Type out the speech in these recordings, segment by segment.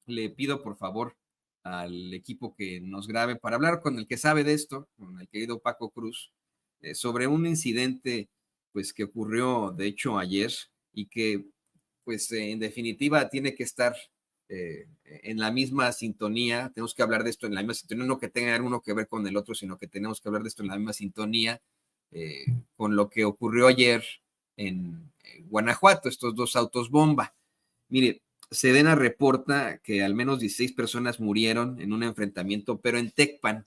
le pido por favor al equipo que nos grabe para hablar con el que sabe de esto, con el querido Paco Cruz, sobre un incidente pues que ocurrió de hecho ayer y que pues en definitiva tiene que estar en la misma sintonía. Tenemos que hablar de esto en la misma sintonía, no que tenga uno que ver con el otro, sino que tenemos que hablar de esto en la misma sintonía eh, con lo que ocurrió ayer en Guanajuato, estos dos autos bomba. Mire, Sedena reporta que al menos 16 personas murieron en un enfrentamiento, pero en Tecpan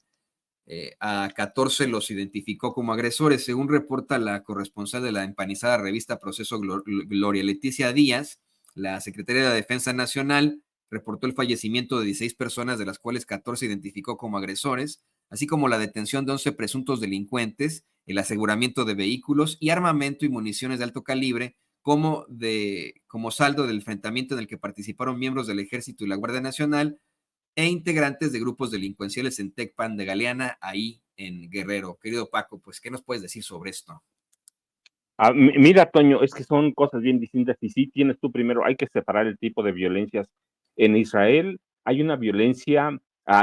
a 14 los identificó como agresores, según reporta la corresponsal de la empanizada revista Proceso, Gloria Leticia Díaz. La Secretaría de la Defensa Nacional reportó el fallecimiento de 16 personas, de las cuales 14 identificó como agresores, así como la detención de 11 presuntos delincuentes, el aseguramiento de vehículos y armamento y municiones de alto calibre como saldo del enfrentamiento en el que participaron miembros del Ejército y la Guardia Nacional e integrantes de grupos delincuenciales en Tecpan de Galeana, ahí en Guerrero. Querido Paco, pues, ¿qué nos puedes decir sobre esto? Mira, Toño, es que son cosas bien distintas y sí tienes tú primero, hay que separar el tipo de violencias. En Israel hay una violencia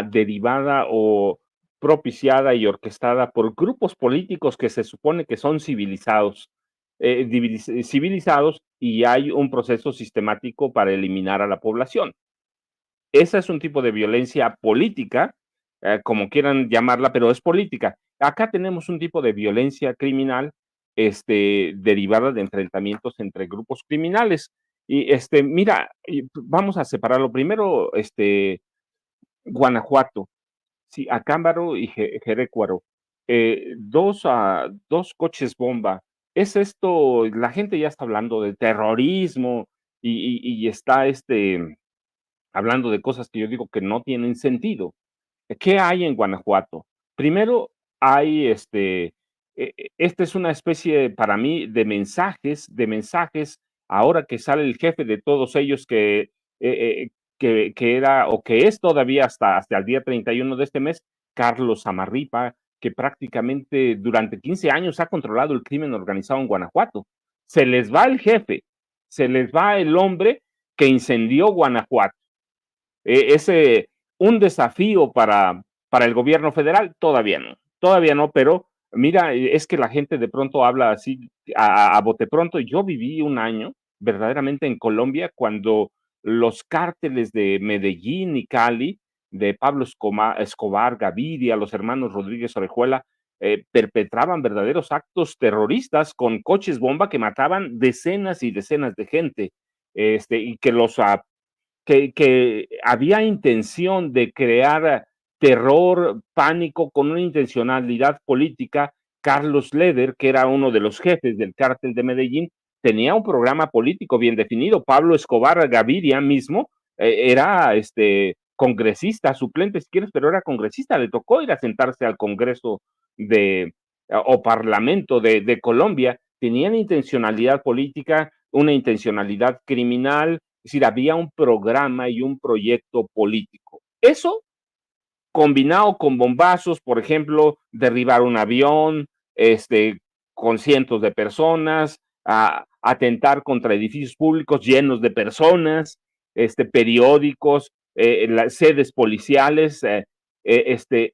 derivada o propiciada y orquestada por grupos políticos que se supone que son civilizados y hay un proceso sistemático para eliminar a la población. Ese es un tipo de violencia política, como quieran llamarla, pero es política. Acá tenemos un tipo de violencia criminal derivada de enfrentamientos entre grupos criminales. Y mira, vamos a separarlo. Primero, Guanajuato, sí, Acámbaro y Jerecuaro, dos coches bomba. Es esto, la gente ya está hablando de terrorismo y está hablando de cosas que yo digo que no tienen sentido. ¿Qué hay en Guanajuato? Primero, hay esta es una especie para mí de mensajes, ahora que sale el jefe de todos ellos que era o que es todavía hasta el día 31 de este mes, Carlos Zamarripa, que prácticamente durante 15 años ha controlado el crimen organizado en Guanajuato. Se les va el jefe, se les va el hombre que incendió Guanajuato. Ese un desafío para el gobierno federal, todavía no, pero mira, es que la gente de pronto habla así a bote pronto. Yo viví un año verdaderamente en Colombia cuando los cárteles de Medellín y Cali, de Pablo Escobar, Gaviria, los hermanos Rodríguez Orejuela, perpetraban verdaderos actos terroristas con coches bomba que mataban decenas y decenas de gente, y que había intención de crear terror, pánico, con una intencionalidad política. Carlos Leder, que era uno de los jefes del cártel de Medellín, tenía un programa político bien definido. Pablo Escobar Gaviria mismo era congresista, suplente si quieres, pero era congresista, le tocó ir a sentarse al Congreso o Parlamento de Colombia. Tenían intencionalidad política, una intencionalidad criminal, es decir, había un programa y un proyecto político. Eso combinado con bombazos, por ejemplo, derribar un avión, con cientos de personas, atentar contra edificios públicos llenos de personas, periódicos, sedes policiales,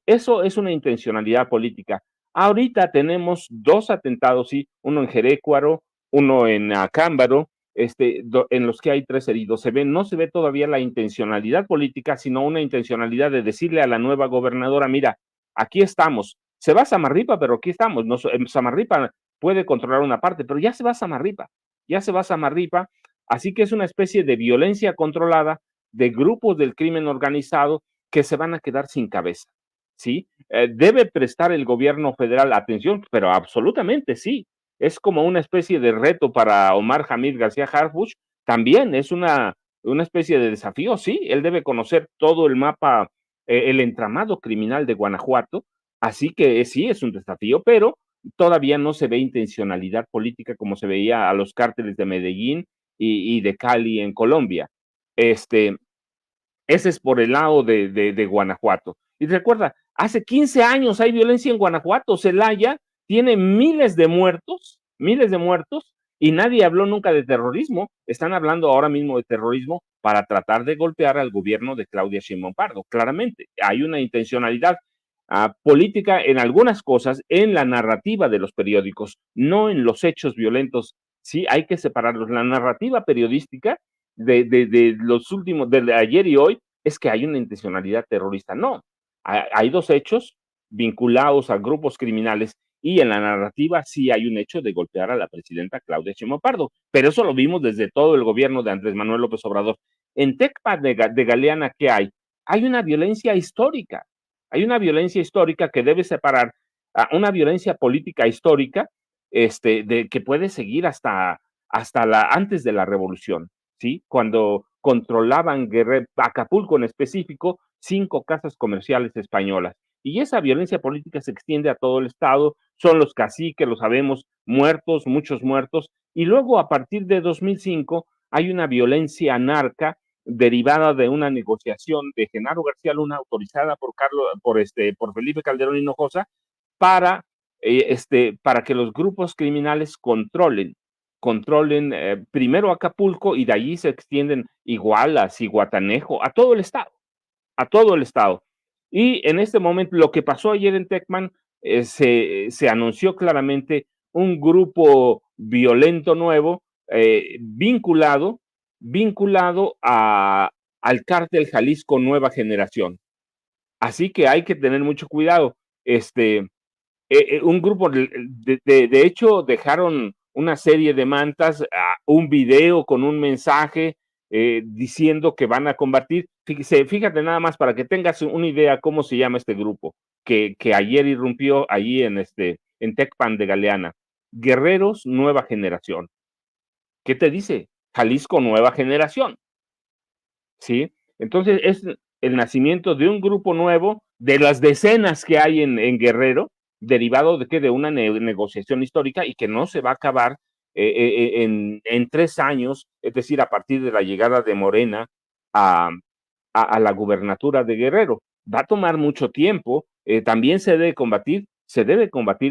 eso es una intencionalidad política. Ahorita tenemos dos atentados, sí, uno en Jerecuaro, uno en Acámbaro, en los que hay 3 heridos. No se ve todavía la intencionalidad política, sino una intencionalidad de decirle a la nueva gobernadora, mira, aquí estamos, se va a Samarripa, pero aquí estamos. Samarripa puede controlar una parte, pero ya se va a Samarripa, así que es una especie de violencia controlada de grupos del crimen organizado que se van a quedar sin cabeza, ¿sí? Debe prestar el gobierno federal atención, pero absolutamente sí. Es como una especie de reto para Omar Hamid García Harfuch, también es una especie de desafío, sí, él debe conocer todo el mapa, el entramado criminal de Guanajuato, así que sí, es un desafío, pero todavía no se ve intencionalidad política como se veía a los cárteles de Medellín y de Cali en Colombia. Ese es por el lado de Guanajuato. Y recuerda, hace 15 años hay violencia en Guanajuato. Celaya tiene miles de muertos, Y nadie habló nunca de terrorismo. Están hablando ahora mismo de terrorismo para tratar de golpear al gobierno de Claudia Sheinbaum Pardo. Claramente, hay una intencionalidad política en algunas cosas, en la narrativa de los periódicos, no en los hechos violentos. Sí, hay que separarlos. La narrativa periodística de los últimos, de ayer y hoy, es que hay una intencionalidad terrorista. No, hay dos hechos vinculados a grupos criminales y en la narrativa sí hay un hecho de golpear a la presidenta Claudia Sheinbaum Pardo, pero eso lo vimos desde todo el gobierno de Andrés Manuel López Obrador. En Tecpan de Galeana, ¿qué hay? Hay una violencia histórica, hay una violencia histórica que debe separar a una violencia política histórica de que puede seguir hasta antes de la revolución, ¿sí? Cuando controlaban Acapulco en específico, 5 casas comerciales españolas. Y esa violencia política se extiende a todo el estado, son los caciques, lo sabemos, muertos, muchos muertos, y luego a partir de 2005 hay una violencia anarca derivada de una negociación de Genaro García Luna autorizada por Felipe Calderón Hinojosa para, para que los grupos criminales controlen primero Acapulco y de allí se extienden Iguala, Zihuatanejo, a todo el estado, a todo el estado. Y en este momento, lo que pasó ayer en Tecman, se anunció claramente un grupo violento nuevo vinculado al cártel Jalisco Nueva Generación. Así que hay que tener mucho cuidado. Un grupo, de hecho, dejaron una serie de mantas, un video con un mensaje diciendo que van a combatir. Fíjate nada más para que tengas una idea cómo se llama este grupo que ayer irrumpió allí en Tecpan de Galeana. Guerreros Nueva Generación. ¿Qué te dice? Jalisco Nueva Generación. ¿Sí? Entonces es el nacimiento de un grupo nuevo, de las decenas que hay en Guerrero, derivado de una negociación histórica y que no se va a acabar en 3 años, es decir, a partir de la llegada de Morena a la gubernatura de Guerrero. Va a tomar mucho tiempo, también se debe combatir,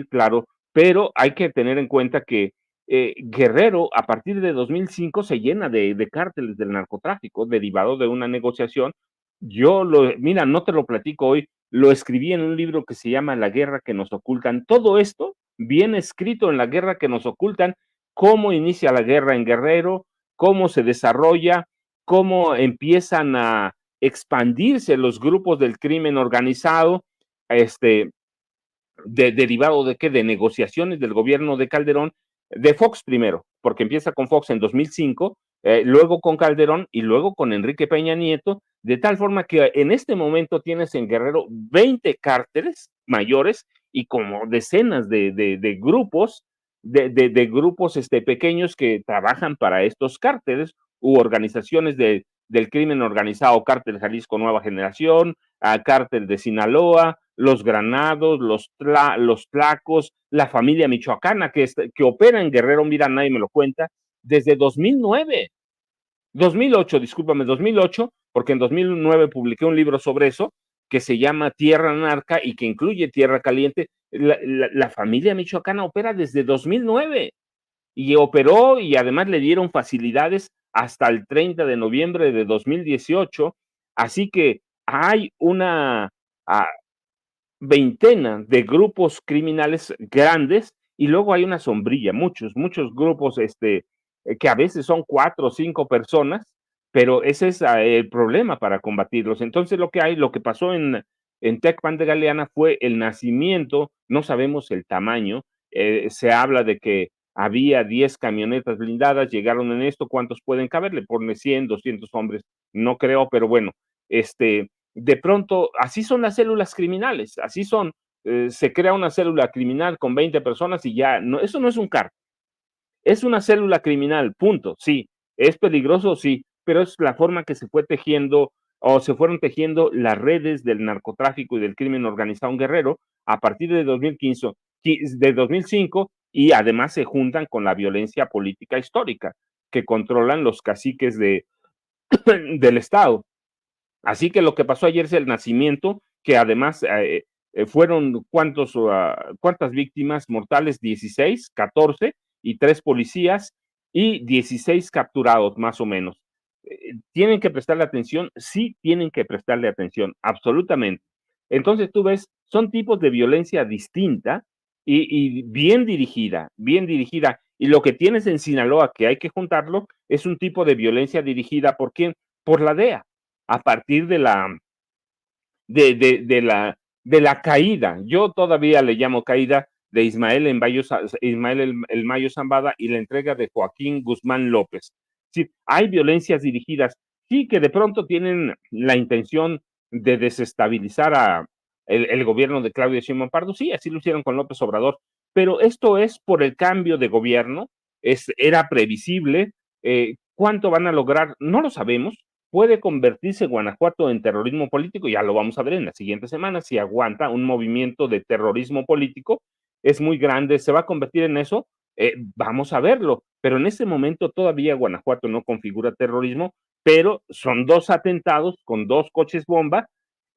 claro, pero hay que tener en cuenta que Guerrero, a partir de 2005, se llena de cárteles del narcotráfico derivado de una negociación. Mira, no te lo platico hoy, lo escribí en un libro que se llama La guerra que nos ocultan. Todo esto viene escrito en La guerra que nos ocultan, cómo inicia la guerra en Guerrero, cómo se desarrolla, cómo empiezan a expandirse los grupos del crimen organizado, derivado de qué, de negociaciones del gobierno de Calderón, de Fox primero, porque empieza con Fox en 2005, luego con Calderón y luego con Enrique Peña Nieto, de tal forma que en este momento tienes en Guerrero 20 cárteles mayores y como decenas de grupos, de grupos pequeños que trabajan para estos cárteles u organizaciones del crimen organizado, Cártel Jalisco Nueva Generación, Cártel de Sinaloa, los Granados, los Tlacos, la familia michoacana que opera en Guerrero, mira, nadie me lo cuenta, desde 2008, porque en 2009 publiqué un libro sobre eso, que se llama Tierra Narca y que incluye Tierra Caliente. La familia michoacana opera desde 2009 y operó y además le dieron facilidades hasta el 30 de noviembre de 2018, así que hay una veintena de grupos criminales grandes y luego hay una sombrilla, muchos grupos que a veces son 4 o 5 personas, pero ese es el problema para combatirlos. Entonces lo que pasó en Tecpan de Galeana fue el nacimiento, no sabemos el tamaño, se habla de que había 10 camionetas blindadas, llegaron en esto, ¿cuántos pueden caber? Le pone 100, 200 hombres, no creo, pero bueno, de pronto, así son las células criminales, así son, se crea una célula criminal con 20 personas y ya, no, eso no es un cártel, es una célula criminal, punto, sí, es peligroso, sí, pero es la forma que se fue tejiendo o se fueron tejiendo las redes del narcotráfico y del crimen organizado en Guerrero a partir de 2005 y además se juntan con la violencia política histórica que controlan los caciques del Estado. Así que lo que pasó ayer es el nacimiento, que además fueron ¿cuántas víctimas mortales? 16, 14, y 3 policías y 16 capturados, más o menos. ¿Tienen que prestarle atención? Sí, tienen que prestarle atención, absolutamente. Entonces tú ves, son tipos de violencia distinta y bien dirigida. Y lo que tienes en Sinaloa, que hay que juntarlo, es un tipo de violencia dirigida por quién? Por la DEA, a partir de la caída. Yo todavía le llamo caída de Ismael el Mayo Zambada y la entrega de Joaquín Guzmán López. Sí, hay violencias dirigidas, sí, que de pronto tienen la intención de desestabilizar a el gobierno de Claudia Sheinbaum Pardo, sí, así lo hicieron con López Obrador, pero esto es por el cambio de gobierno, era previsible, ¿cuánto van a lograr? No lo sabemos, puede convertirse Guanajuato en terrorismo político, ya lo vamos a ver en las siguientes semanas, si aguanta un movimiento de terrorismo político, es muy grande, se va a convertir en eso, vamos a verlo, pero en ese momento todavía Guanajuato no configura terrorismo, pero son 2 atentados con 2 coches bomba,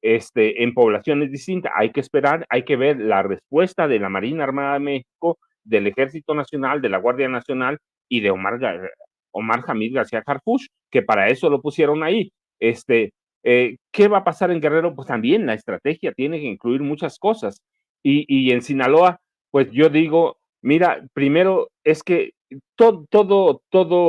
en poblaciones distintas, hay que esperar, hay que ver la respuesta de la Marina Armada de México, del Ejército Nacional, de la Guardia Nacional y de Omar Hamid García Harfuch, que para eso lo pusieron ahí. ¿Qué va a pasar en Guerrero? Pues también la estrategia tiene que incluir muchas cosas. Y en Sinaloa, pues yo digo, mira, primero es que todo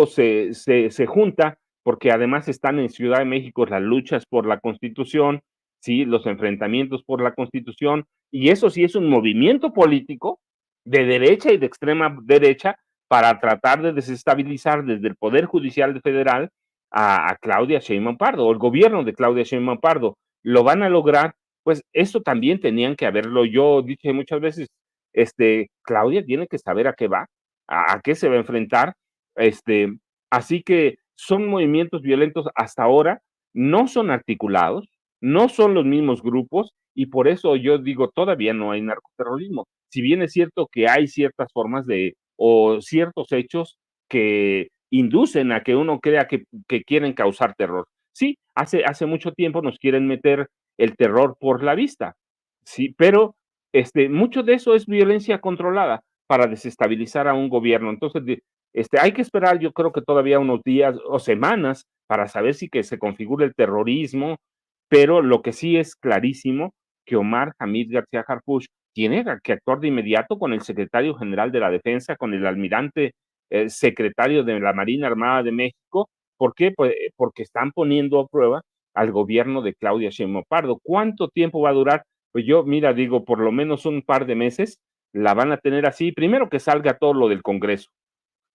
se junta, porque además están en Ciudad de México las luchas por la Constitución, ¿sí? Los enfrentamientos por la Constitución, y eso sí es un movimiento político de derecha y de extrema derecha para tratar de desestabilizar desde el Poder Judicial Federal a Claudia Sheinbaum Pardo, o el gobierno de Claudia Sheinbaum Pardo. ¿Lo van a lograr? Pues eso también tenían que haberlo yo dije muchas veces, Claudia tiene que saber a qué va, a qué se va a enfrentar, así que son movimientos violentos hasta ahora, no son articulados, no son los mismos grupos, y por eso yo digo, todavía no hay narcoterrorismo. Si bien es cierto que hay ciertas formas o ciertos hechos que inducen a que uno crea que quieren causar terror. Sí, hace mucho tiempo nos quieren meter el terror por la vista, sí, pero mucho de eso es violencia controlada para desestabilizar a un gobierno. Entonces, hay que esperar, yo creo que todavía unos días o semanas para saber si que se configura el terrorismo, pero lo que sí es clarísimo que Omar Hamid García Harfuch tiene que actuar de inmediato con el secretario general de la Defensa, con el almirante secretario de la Marina Armada de México. ¿Por qué? Pues, porque están poniendo a prueba al gobierno de Claudia Sheinbaum Pardo. ¿Cuánto tiempo va a durar? Pues yo, mira, digo, por lo menos un par de meses la van a tener así. Primero que salga todo lo del Congreso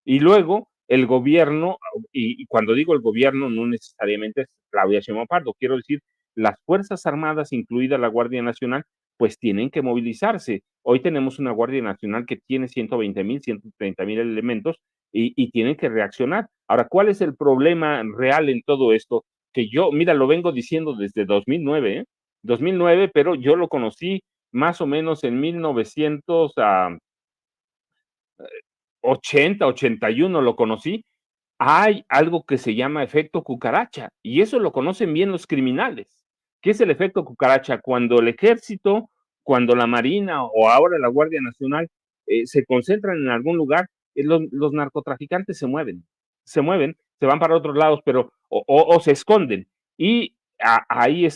y luego el gobierno, y cuando digo el gobierno no necesariamente es Claudia Sheinbaum Pardo, quiero decir las Fuerzas Armadas, incluida la Guardia Nacional, pues tienen que movilizarse. Hoy tenemos una Guardia Nacional que tiene 120,000, 130,000 elementos y tienen que reaccionar. Ahora, ¿cuál es el problema real en todo esto? Que yo, mira, lo vengo diciendo desde 2009, 2009, pero yo lo conocí más o menos en 1980, 81 lo conocí. Hay algo que se llama efecto cucaracha y eso lo conocen bien los criminales. ¿Qué es el efecto cucaracha? Cuando el ejército, cuando la marina o ahora la Guardia Nacional se concentran en algún lugar, los narcotraficantes se mueven, se van para otros lados, pero o se esconden y hay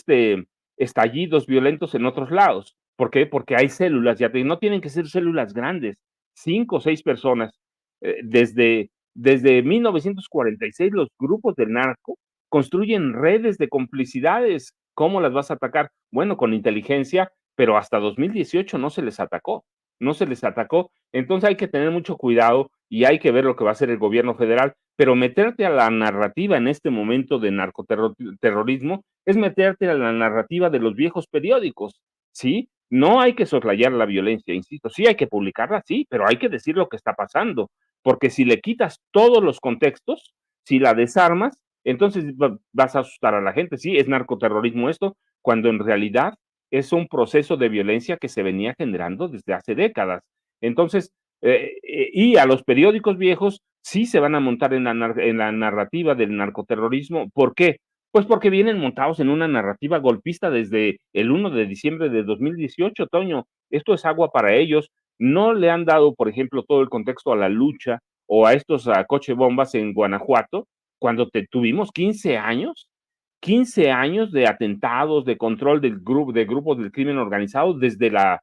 estallidos violentos en otros lados. ¿Por qué? Porque hay células, ya no tienen que ser células grandes, 5 o 6 personas. Desde 1946 los grupos del narco construyen redes de complicidades. ¿Cómo las vas a atacar? Bueno, con inteligencia, pero hasta 2018 no se les atacó, no se les atacó. Entonces hay que tener mucho cuidado y hay que ver lo que va a hacer el gobierno federal, pero meterte a la narrativa en este momento de narcoterrorismo es meterte a la narrativa de los viejos periódicos, ¿sí? No hay que soslayar la violencia, insisto, sí hay que publicarla, sí, pero hay que decir lo que está pasando, porque si le quitas todos los contextos, si la desarmas, entonces vas a asustar a la gente. Sí, es narcoterrorismo esto, cuando en realidad es un proceso de violencia que se venía generando desde hace décadas. Entonces, y a los periódicos viejos sí se van a montar en la narrativa del narcoterrorismo. ¿Por qué? Pues porque vienen montados en una narrativa golpista desde el 1 de diciembre de 2018, Toño. Esto es agua para ellos. No le han dado, por ejemplo, todo el contexto a la lucha o a estos coche bombas en Guanajuato, cuando tuvimos 15 años de atentados, de control de grupos del crimen organizado desde la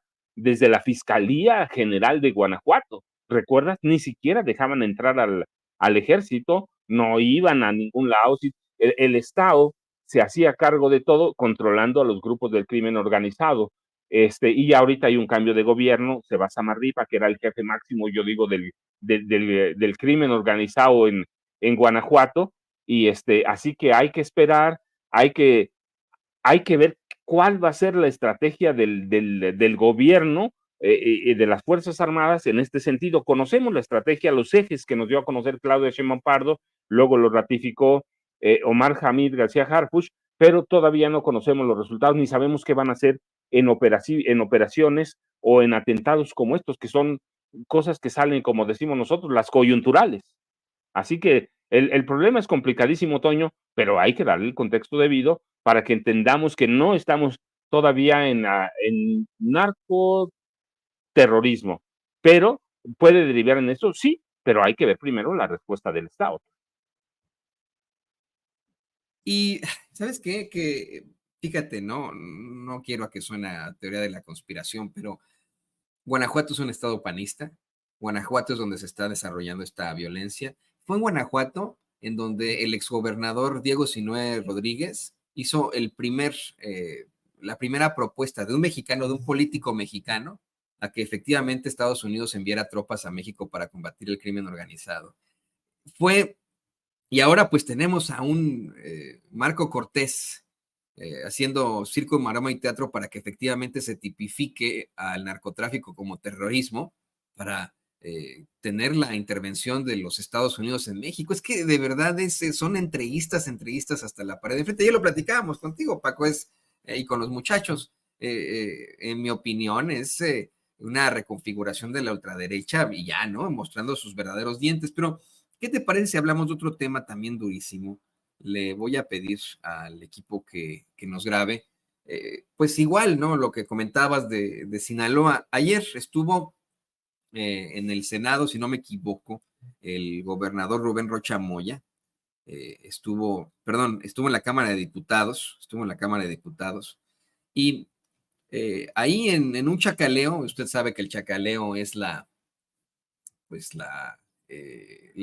Fiscalía General de Guanajuato. ¿Recuerdas? Ni siquiera dejaban entrar al ejército, no iban a ningún lado. El Estado se hacía cargo de todo, controlando a los grupos del crimen organizado. Y ahorita hay un cambio de gobierno, se va Samarripa, que era el jefe máximo, yo digo, del crimen organizado en Guanajuato, y así que hay que esperar, hay que, hay que ver cuál va a ser la estrategia del gobierno, de las Fuerzas Armadas en este sentido. Conocemos la estrategia, los ejes que nos dio a conocer Claudia Sheinbaum Pardo, luego lo ratificó Omar Hamid García Harfuch, pero todavía no conocemos los resultados ni sabemos qué van a hacer en operaciones o en atentados como estos, que son cosas que salen, como decimos nosotros, las coyunturales. Así que el problema es complicadísimo, Toño, pero hay que darle el contexto debido para que entendamos que no estamos todavía en narcoterrorismo, pero puede derivar en eso, sí, pero hay que ver primero la respuesta del Estado. Y, ¿sabes qué? Que, fíjate, no quiero a que suene a teoría de la conspiración, pero Guanajuato es un estado panista. Guanajuato es donde se está desarrollando esta violencia. Fue en Guanajuato en donde el exgobernador Diego Sinue Rodríguez hizo la primera propuesta de un mexicano, de un político mexicano, a que efectivamente Estados Unidos enviara tropas a México para combatir el crimen organizado. Y ahora pues tenemos a un Marco Cortés haciendo circo, maroma y teatro para que efectivamente se tipifique al narcotráfico como terrorismo, para tener la intervención de los Estados Unidos en México. Es que de verdad son entreguistas hasta la pared de frente. Ya lo platicábamos contigo, Paco, y con los muchachos. En mi opinión, es una reconfiguración de la ultraderecha y ya, ¿no? Mostrando sus verdaderos dientes. Pero, ¿qué te parece si hablamos de otro tema también durísimo? Le voy a pedir al equipo que nos grabe, pues igual, ¿no? Lo que comentabas de Sinaloa. Ayer estuvo en el Senado, si no me equivoco, el gobernador Rubén Rocha Moya, estuvo en la Cámara de Diputados, y ahí en un chacaleo, usted sabe que el chacaleo es la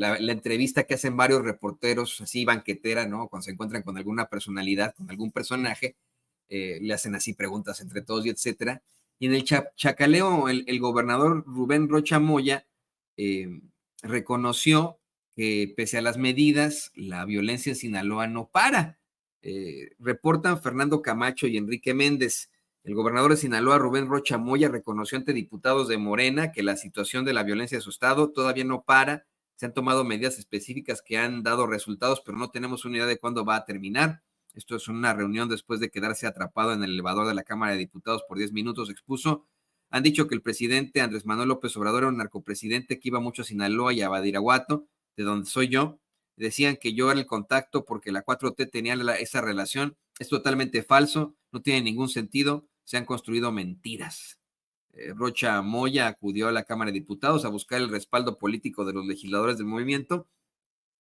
entrevista que hacen varios reporteros, así banquetera, ¿no? Cuando se encuentran con alguna personalidad, con algún personaje, le hacen así preguntas entre todos y etcétera. Y en el chacaleo, el gobernador Rubén Rocha Moya reconoció que pese a las medidas, la violencia en Sinaloa no para. Reportan Fernando Camacho y Enrique Méndez. El gobernador de Sinaloa, Rubén Rocha Moya, reconoció ante diputados de Morena que la situación de la violencia de su estado todavía no para. Se han tomado medidas específicas que han dado resultados, pero no tenemos una idea de cuándo va a terminar. Esto es una reunión después de quedarse atrapado en el elevador de la Cámara de Diputados por 10 minutos, expuso. Han dicho que el presidente Andrés Manuel López Obrador era un narcopresidente que iba mucho a Sinaloa y a Badiraguato, de donde soy yo. Decían que yo era el contacto porque la 4T tenía esa relación. Es totalmente falso, no tiene ningún sentido, se han construido mentiras. Rocha Moya acudió a la Cámara de Diputados a buscar el respaldo político de los legisladores del movimiento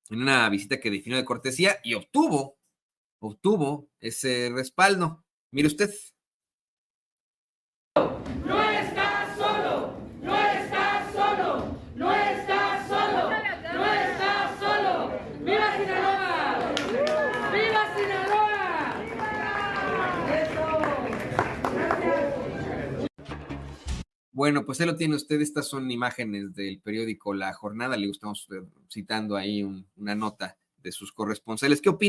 en una visita que definió de cortesía y obtuvo ese respaldo. Mire usted. No estás solo, no estás solo, no estás solo, no estás solo. ¡Viva Sinaloa! ¡Viva Sinaloa! Bueno, pues ahí lo tiene usted. Estas son imágenes del periódico La Jornada. Le estamos citando ahí una nota de sus corresponsales. ¿Qué opina?